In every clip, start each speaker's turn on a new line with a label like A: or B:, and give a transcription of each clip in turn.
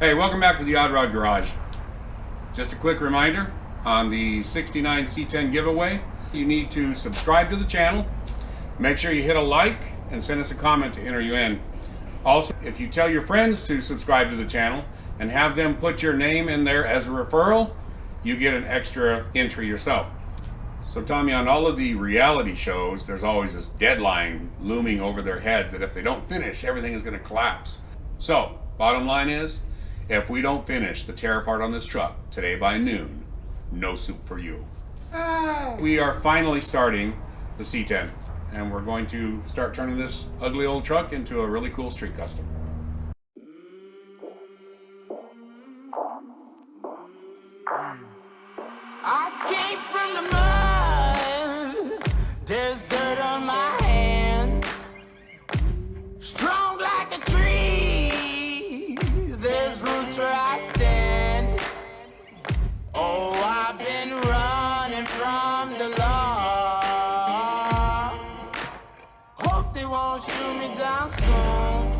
A: Hey, welcome back to the Odd Rod Garage. Just a quick reminder, on the 69 C10 giveaway, you need to subscribe to the channel, make sure you hit a like, and send us a comment to enter you in. Also, if you tell your friends to subscribe to the channel and have them put your name in there as a referral, you get an extra entry yourself. So Tommy, on all of the reality shows, there's always this deadline looming over their heads that if they don't finish, everything is going to collapse. So, bottom line is, if we don't finish the tear apart on this truck today by noon, no soup for you. We are finally starting the C10, and we're going to start turning this ugly old truck into a really cool street custom.
B: I came from the mud, there's dirt on my hands, strong like a tree, there's roots where I stand. Oh, I've been running from the law, hope they won't shoot me down soon.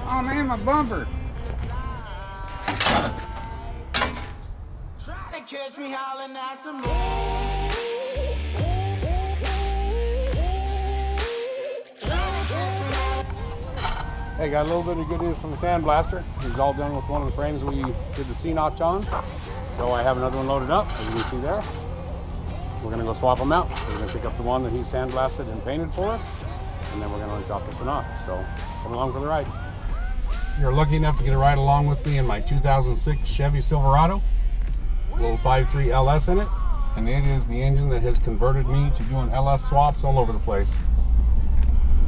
C: Oh man, my bumper.
B: Try to catch me howling at the moon.
A: Hey, got a little bit of good news from the sandblaster. He's all done with one of the frames we did the C-notch on. So I have another one loaded up, as you can see there. We're gonna go swap them out. We're gonna pick up the one that he sandblasted and painted for us, and then we're gonna drop this one off. So come along for the ride. You're lucky enough to get a ride along with me in my 2006 Chevy Silverado. A little 5.3 LS in it, and it is the engine that has converted me to doing LS swaps all over the place.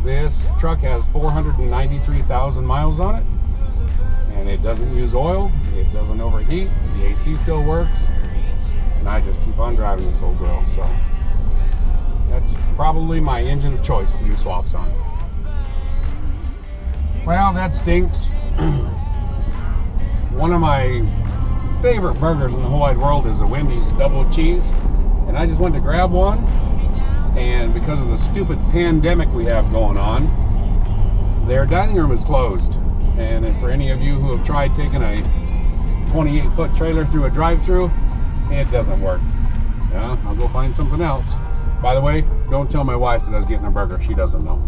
A: This truck has 493,000 miles on it, and it doesn't use oil, it doesn't overheat, the AC still works, and I just keep on driving this old girl. So that's probably my engine of choice to do swaps on. Well, that stinks. One of my favorite burgers in the whole wide world is a Wendy's double cheese, and I just went to grab one, and because of the stupid pandemic we have going on, their dining room is closed. And for any of you who have tried taking a 28-foot trailer through a drive-through, it doesn't work. Yeah, I'll go find something else. By the way, don't tell my wife that I was getting a burger. She doesn't know.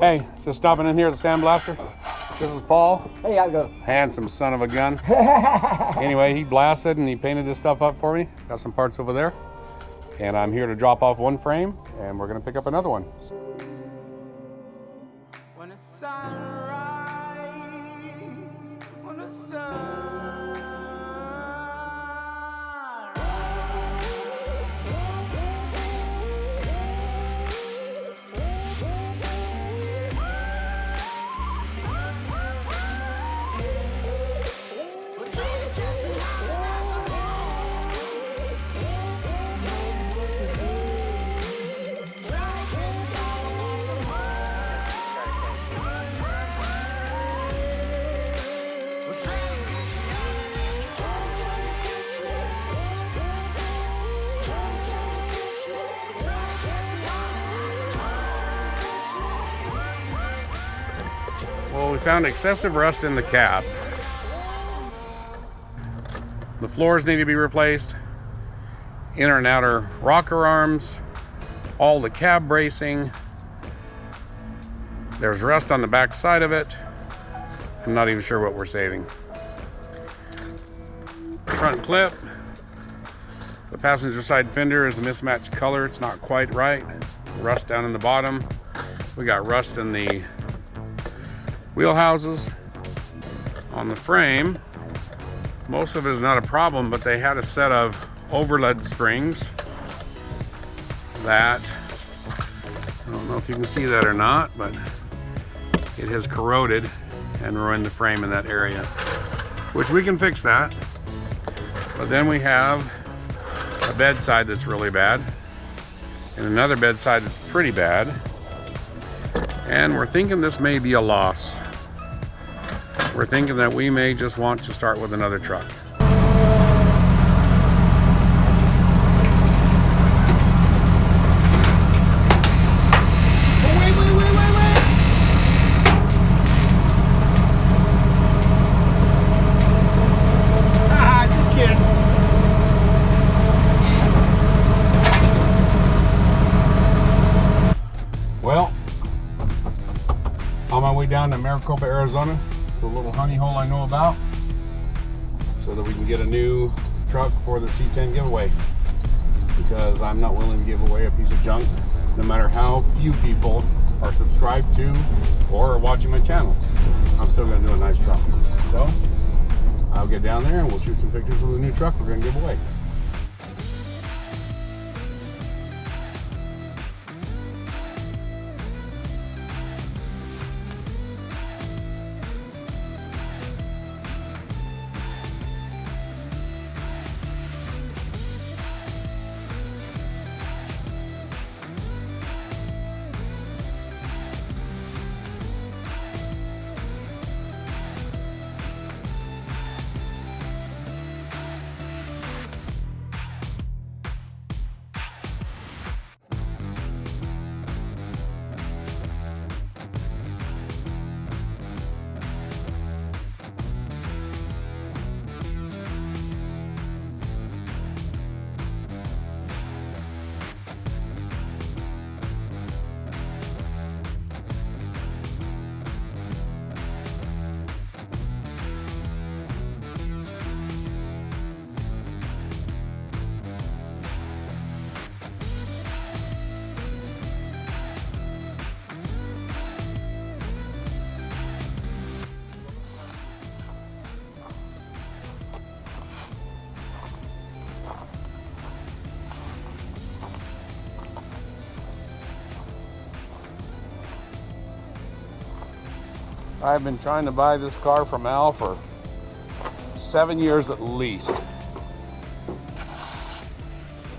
A: Hey, just stopping in here at the sandblaster. This is Paul.
C: Hey, how's it go?
A: Handsome son of a gun. Anyway, he blasted and he painted this stuff up for me. Got some parts over there. And I'm here to drop off one frame, and we're gonna pick up another one.
B: When the sunrise, when the sun
A: Well, we found excessive rust in the cab. The floors need to be replaced, inner and outer rocker arms, all the cab bracing. There's rust on the back side of it. I'm not even sure what we're saving. Front clip. The passenger side fender is a mismatched color. It's not quite right. Rust down in the bottom. We got rust in the wheel houses. On the frame, most of it is not a problem, but they had a set of overled springs that, I don't know if you can see that or not, but it has corroded and ruined the frame in that area, which we can fix that. But then we have a bedside that's really bad and another bedside that's pretty bad, and we're thinking this may be a loss. We're thinking that we may just want to start with another truck. down to Maricopa, Arizona, to a little honey hole I know about, so that we can get a new truck for the C10 giveaway. Because I'm not willing to give away a piece of junk, no matter how few people are subscribed to or are watching my channel. I'm still going to do a nice truck. So I'll get down there and we'll shoot some pictures of the new truck we're going to give away. I've been trying to buy this car from Al for 7 years at least.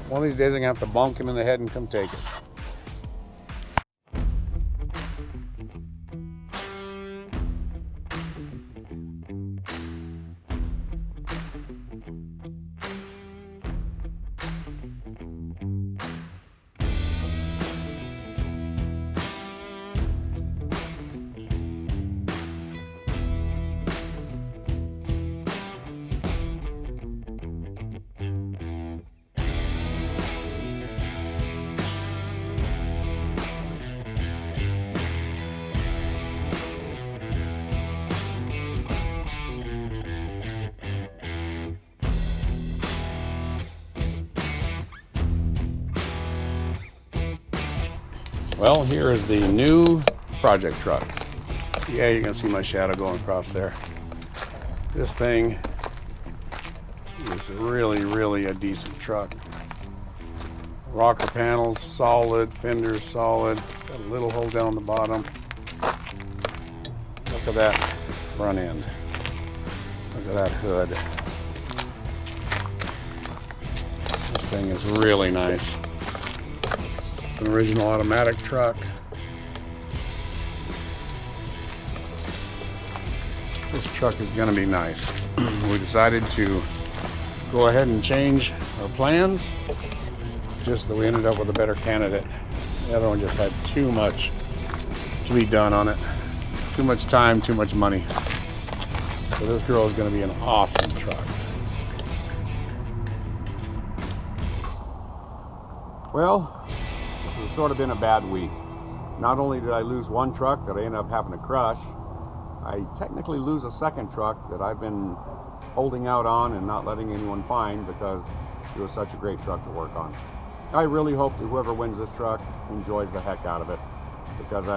A: One of these days I'm gonna have to bonk him in the head and come take it. Well, here is the new project truck. Yeah, you're gonna see my shadow going across there. This thing is really a decent truck. Rocker panels solid, fenders solid, got a little hole down the bottom. Look at that front end. Look at that hood. This thing is really nice. It's an original automatic truck. This truck is going to be nice. We decided to go ahead and change our plans, just that we ended up with a better candidate. The other one just had too much to be done on it. Too much time, too much money. So this girl is going to be an awesome truck. Well, this has sort of been a bad week. Not only did I lose one truck that I ended up having to crush, I technically lose a second truck that I've been holding out on and not letting anyone find because it was such a great truck to work on. I really hope that whoever wins this truck enjoys the heck out of it, because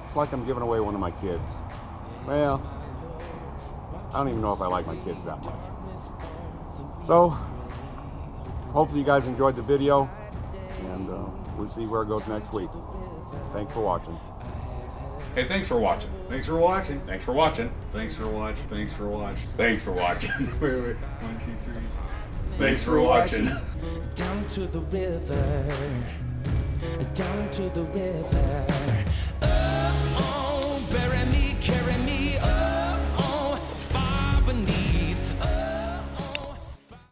A: it's like I'm giving away one of my kids. Well, I don't even know if I like my kids that much. So, hopefully you guys enjoyed the video, and we'll see where it goes next week. Thanks for watching.
D: Hey, thanks for watching.
A: Thanks for watching.
D: Thanks for watching.
A: Thanks for watching. Thanks for watching.
D: Thanks for watching.
A: Wait. 1, 2, 3.
D: Thanks for watching.
B: Down to the river, down to the river. Oh, bury me, carry